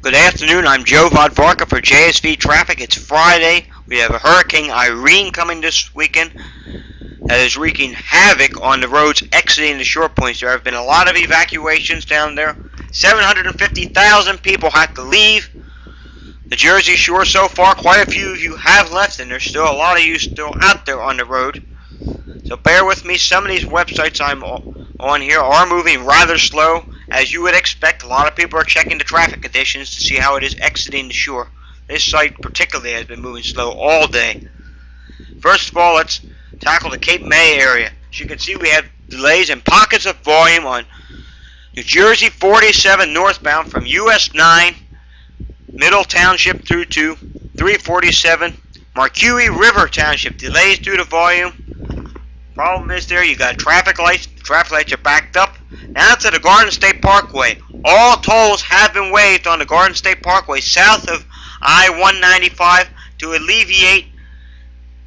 Good afternoon, I'm Joe Vodvarka for JSV Traffic. It's Friday. We have a Hurricane Irene coming this weekend that is wreaking havoc on the roads exiting the shore points. There have been a lot of evacuations down there. 750,000 people have to leave the Jersey Shore so far. Quite a few of you have left, and there's still a lot of you still out there on the road. So bear with me. Some of these websites I'm on here are moving rather slow. As you would expect, a lot of people are checking the traffic conditions to see how it is exiting the shore. This site particularly has been moving slow all day. First of all, let's tackle the Cape May area. As you can see, we have delays and pockets of volume on New Jersey 47 northbound from US 9 Middle Township through to 347 Marquis River Township. Delays due to volume. Problem is there, you got traffic lights. The traffic lights are backed up. Now to the Garden State Parkway. All tolls have been waived on the Garden State Parkway south of I-195 to alleviate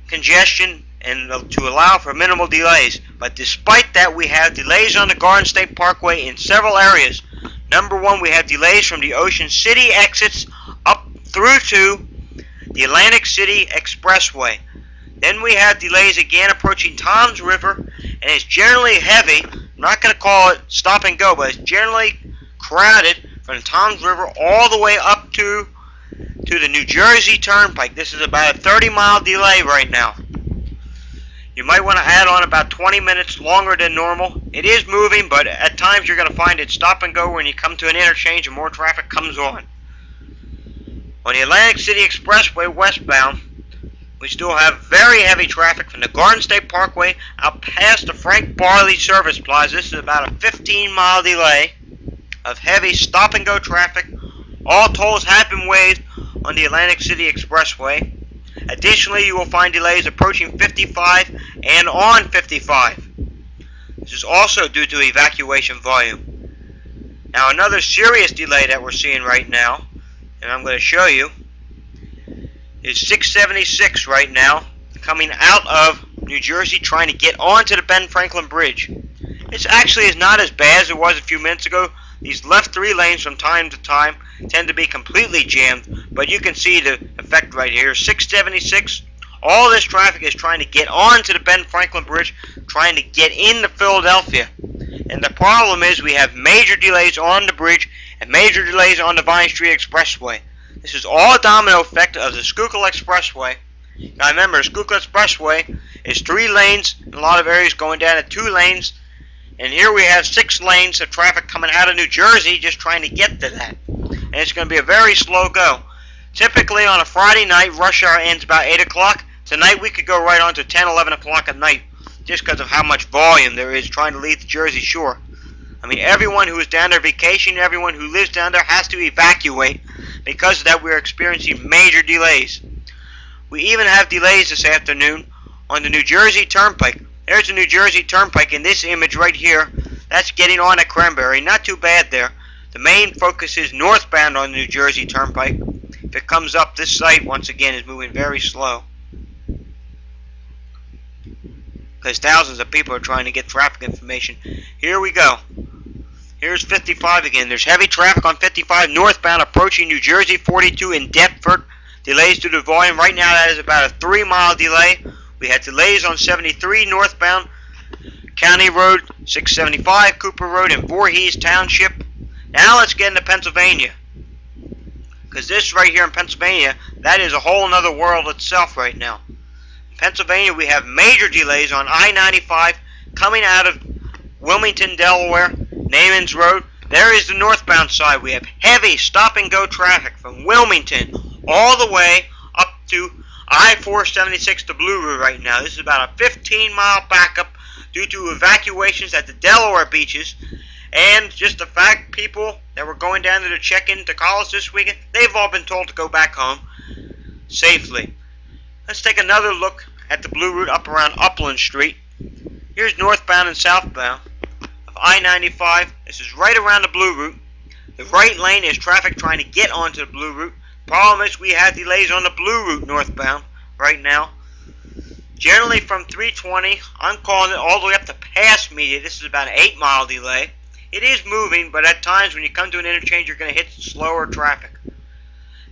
congestion and to allow for minimal delays. But despite that, we have delays on the Garden State Parkway in several areas. Number one, we have delays from the Ocean City exits up through to the Atlantic City Expressway. Then we have delays again approaching Toms River, and it's generally heavy. I'm not going to call it stop and go, but it's generally crowded from the Toms River all the way up to the New Jersey Turnpike. This is about a 30-mile delay right now. You might want to add on about 20 minutes longer than normal. It is moving, but at times you're going to find it stop and go when you come to an interchange and more traffic comes on. On the Atlantic City Expressway westbound, we still have very heavy traffic from the Garden State Parkway out past the Frank Barley Service Plaza. This is about a 15-mile delay of heavy stop-and-go traffic. All tolls have been waived on the Atlantic City Expressway. Additionally, you will find delays approaching 55 and on 55. This is also due to evacuation volume. Now, another serious delay that we're seeing right now, and I'm going to show you, is 676 right now, coming out of New Jersey trying to get onto the Ben Franklin Bridge. It actually is not as bad as it was a few minutes ago. These left three lanes from time to time tend to be completely jammed, but you can see the effect right here. 676, all this traffic is trying to get onto the Ben Franklin Bridge, trying to get into Philadelphia. And the problem is we have major delays on the bridge and major delays on the Vine Street Expressway. This is all a domino effect of the Schuylkill Expressway. Now remember, the Schuylkill Expressway is 3 lanes in a lot of areas going down to 2 lanes. And here we have 6 lanes of traffic coming out of New Jersey just trying to get to that. And it's going to be a very slow go. Typically on a Friday night, rush hour ends about 8 o'clock. Tonight we could go right on to 10, 11 o'clock at night just because of how much volume there is trying to leave the Jersey Shore. I mean, everyone who is down there vacation, everyone who lives down there has to evacuate. Because of that, we're experiencing major delays. We even have delays this afternoon on the New Jersey Turnpike. There's the New Jersey Turnpike in this image right here. That's getting on at Cranberry. Not too bad there. The main focus is northbound on the New Jersey Turnpike. If it comes up, this site, once again, is moving very slow. Because thousands of people are trying to get traffic information. Here we go. Here's 55 again. There's heavy traffic on 55 northbound approaching New Jersey 42 in Deptford. Delays due to volume. Right now that is about a 3-mile delay. We had delays on 73 northbound County Road 675, Cooper Road, and Voorhees Township. Now let's get into Pennsylvania. Because this right here in Pennsylvania, that is a whole nother world itself right now. In Pennsylvania, we have major delays on I-95 coming out of Wilmington, Delaware, Namens Road. There is the northbound side. We have heavy stop-and-go traffic from Wilmington all the way up to I-476 to Blue Route right now. This is about a 15-mile backup due to evacuations at the Delaware beaches. And just the fact people that were going down there to check into college this weekend, they've all been told to go back home safely. Let's take another look at the Blue Route up around Upland Street. Here's northbound and southbound of I-95. This is right around the Blue Route. The right lane is traffic trying to get onto the Blue Route. Problem is we have delays on the Blue Route northbound right now. Generally from 320, I'm calling it all the way up to past Media. This is about an 8-mile delay. It is moving, but at times when you come to an interchange, you're going to hit slower traffic.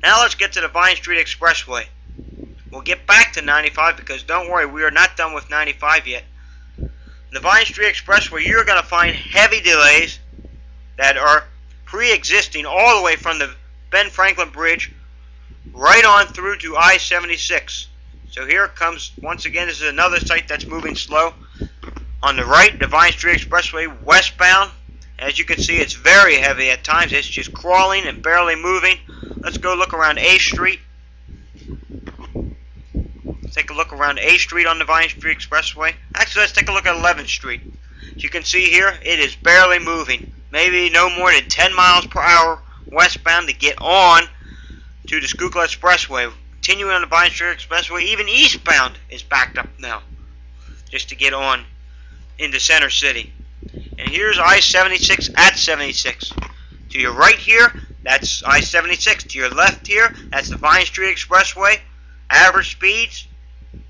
Now let's get to the Vine Street Expressway. We'll get back to 95 because don't worry, we are not done with 95 yet. The Vine Street Expressway, you're going to find heavy delays that are pre-existing all the way from the Ben Franklin Bridge right on through to I-76. So here it comes, once again, this is another site that's moving slow. On the right, the Vine Street Expressway westbound. As you can see, it's very heavy at times. It's just crawling and barely moving. Let's go look around A Street. Let's take a look around A Street on the Vine Street Expressway. Actually, let's take a look at 11th Street. As you can see here, it is barely moving. Maybe no more than 10 miles per hour westbound to get on to the Schuylkill Expressway. Continuing on the Vine Street Expressway, even eastbound is backed up now just to get on into Center City. And here's I-76 at 76. To your right here, that's I-76. To your left here, that's the Vine Street Expressway. Average speeds,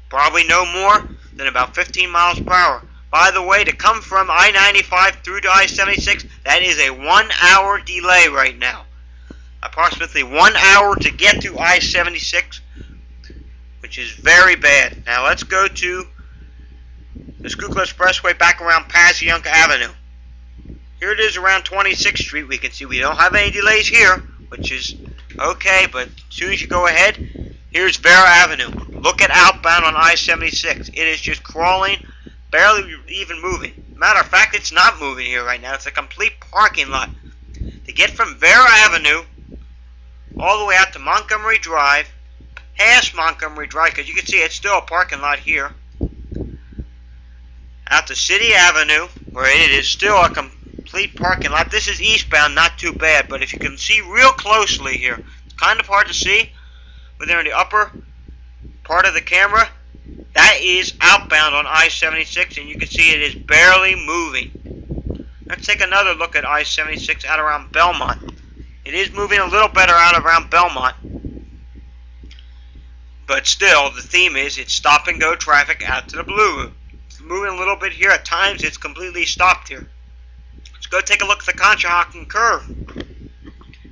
probably no more than about 15 miles per hour. By the way, to come from I-95 through to I-76, that is a 1 hour delay right now. Approximately 1 hour to get to I-76, which is very bad. Now let's go to the Schuylkill Expressway back around Passyunk Avenue. Here it is around 26th Street. We can see we don't have any delays here, which is okay, but as soon as you go ahead, here's Vera Avenue. Look at outbound on I-76. It is just crawling, barely even moving. Matter of fact, it's not moving here right now. It's a complete parking lot. To get from Vera Avenue all the way out to Montgomery Drive, past Montgomery Drive, because you can see it's still a parking lot here, out to City Avenue, where it is still a complete parking lot. This is eastbound, not too bad, but if you can see real closely here, it's kind of hard to see, but there in the upper part of the camera, that is outbound on I-76, and you can see it is barely moving. Let's take another look at I-76 out around Belmont. It is moving a little better out around Belmont, but still, the theme is it's stop and go traffic out to the Blue Route. It's moving a little bit here. At times, it's completely stopped here. Let's go take a look at the Conshohocken Curve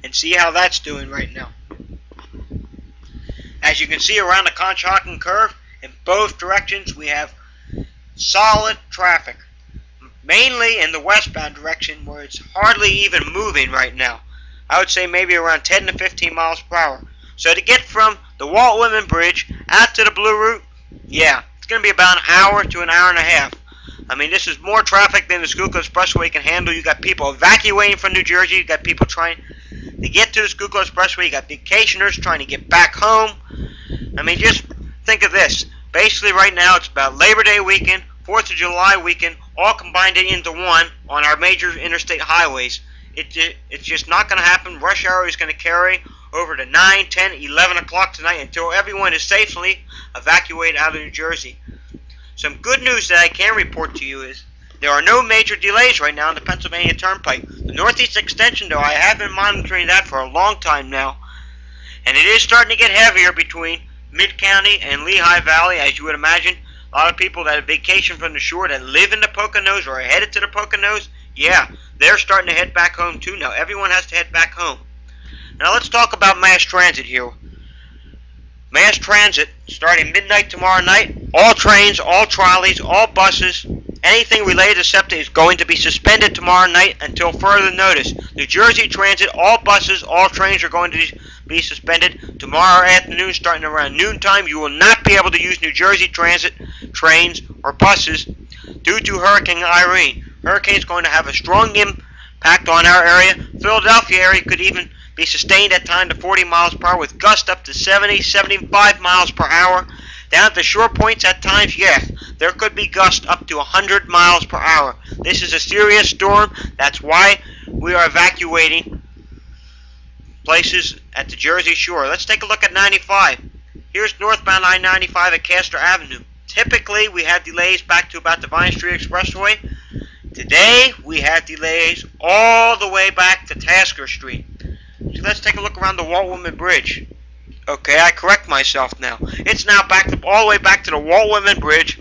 and see how that's doing right now. As you can see around the Conshohocken Curve, in both directions, we have solid traffic. Mainly in the westbound direction where it's hardly even moving right now. I would say maybe around 10 to 15 miles per hour. So to get from the Walt Whitman Bridge out to the Blue Route, yeah, it's going to be about an hour to an hour and a half. I mean, this is more traffic than the Schuylkill Expressway can handle. You got people evacuating from New Jersey. You got people trying to get to the Schuylkill Expressway. You got vacationers trying to get back home. I mean, just think of this. Basically, right now, it's about Labor Day weekend, 4th of July weekend, all combined into one on our major interstate highways. It's just not going to happen. Rush hour is going to carry over to 9, 10, 11 o'clock tonight until everyone is safely evacuated out of New Jersey. Some good news that I can report to you is there are no major delays right now on the Pennsylvania Turnpike. The Northeast Extension, though, I have been monitoring that for a long time now, and it is starting to get heavier between Mid-County and Lehigh Valley, as you would imagine. A lot of people that have vacation from the shore that live in the Poconos or are headed to the Poconos, yeah, they're starting to head back home too now. Everyone has to head back home. Now let's talk about mass transit here. Mass transit, starting midnight tomorrow night, all trains, all trolleys, all buses, anything related to SEPTA is going to be suspended tomorrow night until further notice. New Jersey Transit, all buses, all trains are going to be suspended tomorrow afternoon starting around noontime. You will not be able to use New Jersey Transit trains or buses due to Hurricane Irene. Hurricane is going to have a strong impact on our area. Philadelphia area could even be sustained at times to 40 miles per hour with gusts up to 70, 75 miles per hour. Down at the shore points at times, yes, there could be gusts up to 100 miles per hour. This is a serious storm. That's why we are evacuating places at the Jersey Shore. Let's take a look at 95. Here's northbound I-95 at Castor Avenue. Typically, we have delays back to about the Vine Street Expressway. Today, we have delays all the way back to Tasker Street. So let's take a look around the Walt Whitman Bridge. Okay, I correct myself now. It's now all the way back to the Walt Whitman Bridge,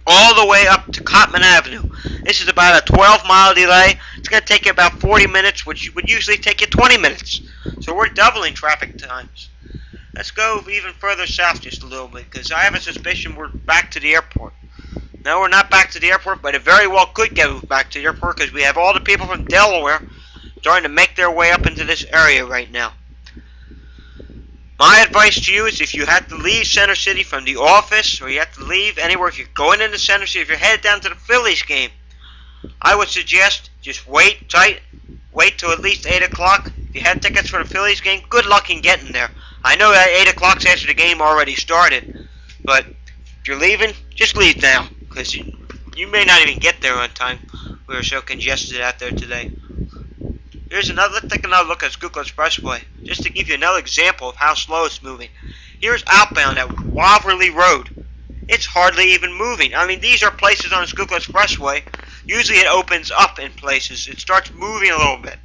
all the way up to Cotman Avenue. This is about a 12-mile delay. It's going going to take you about 40 minutes, which would usually take you 20 minutes. So we're doubling traffic times. Let's go even further south just a little bit, because I have a suspicion we're back to the airport. No, we're not back to the airport, but it very well could get back to the airport, because we have all the people from Delaware starting to make their way up into this area right now. My advice to you is if you have to leave Center City from the office, or you have to leave anywhere, if you're going into Center City, if you're headed down to the Phillies game, I would suggest just wait till at least 8 o'clock. If you had tickets for the Phillies game, good luck in getting there. I know that 8 o'clock's after the game already started, but if you're leaving, just leave now, because you may not even get there on time. We were so congested out there today. Let's take another look at Schuylkill Expressway, just to give you another example of how slow it's moving. Here's outbound at Waverly Road. It's hardly even moving. I mean, these are places on the Schuylkill Expressway. Usually it opens up in places. It starts moving a little bit.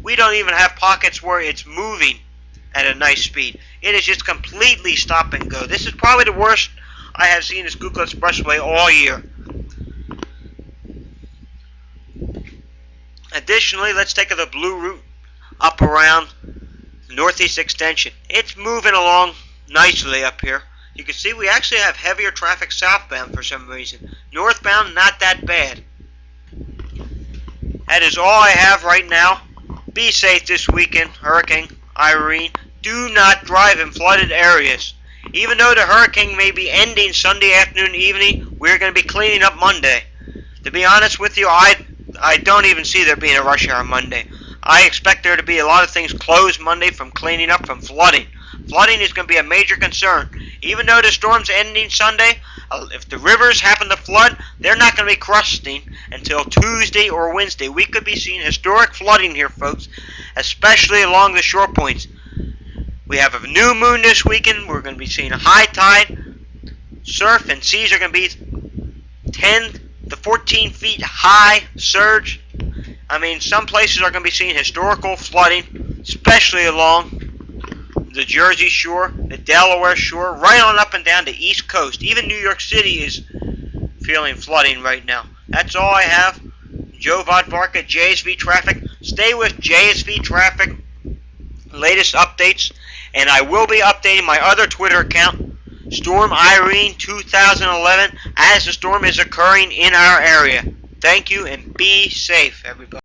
We don't even have pockets where it's moving at a nice speed. It is just completely stop and go. This is probably the worst I have seen the Schuylkill Expressway all year. Additionally, let's take the blue route up around the Northeast Extension. It's moving along nicely up here. You can see we actually have heavier traffic southbound for some reason. Northbound, not that bad. That is all I have right now. Be safe this weekend, Hurricane Irene. Do not drive in flooded areas. Even though the hurricane may be ending Sunday afternoon and evening, we're going to be cleaning up Monday. To be honest with you, I don't even see there being a rush hour Monday. I expect there to be a lot of things closed Monday from cleaning up from flooding. Flooding is going to be a major concern. Even though the storm's ending Sunday, if the rivers happen to flood, they're not going to be cresting until Tuesday or Wednesday. We could be seeing historic flooding here, folks, especially along the shore points. We have a new moon this weekend. We're going to be seeing a high tide. Surf and seas are going to be 10 to 14 feet high surge. I mean, some places are going to be seeing historical flooding, especially along the Jersey Shore, the Delaware Shore, right on up and down the East Coast. Even New York City is feeling flooding right now. That's all I have. Joe Vodvarka, JSV Traffic. Stay with JSV Traffic. Latest updates. And I will be updating my other Twitter account, Storm Irene 2011, as the storm is occurring in our area. Thank you and be safe, everybody.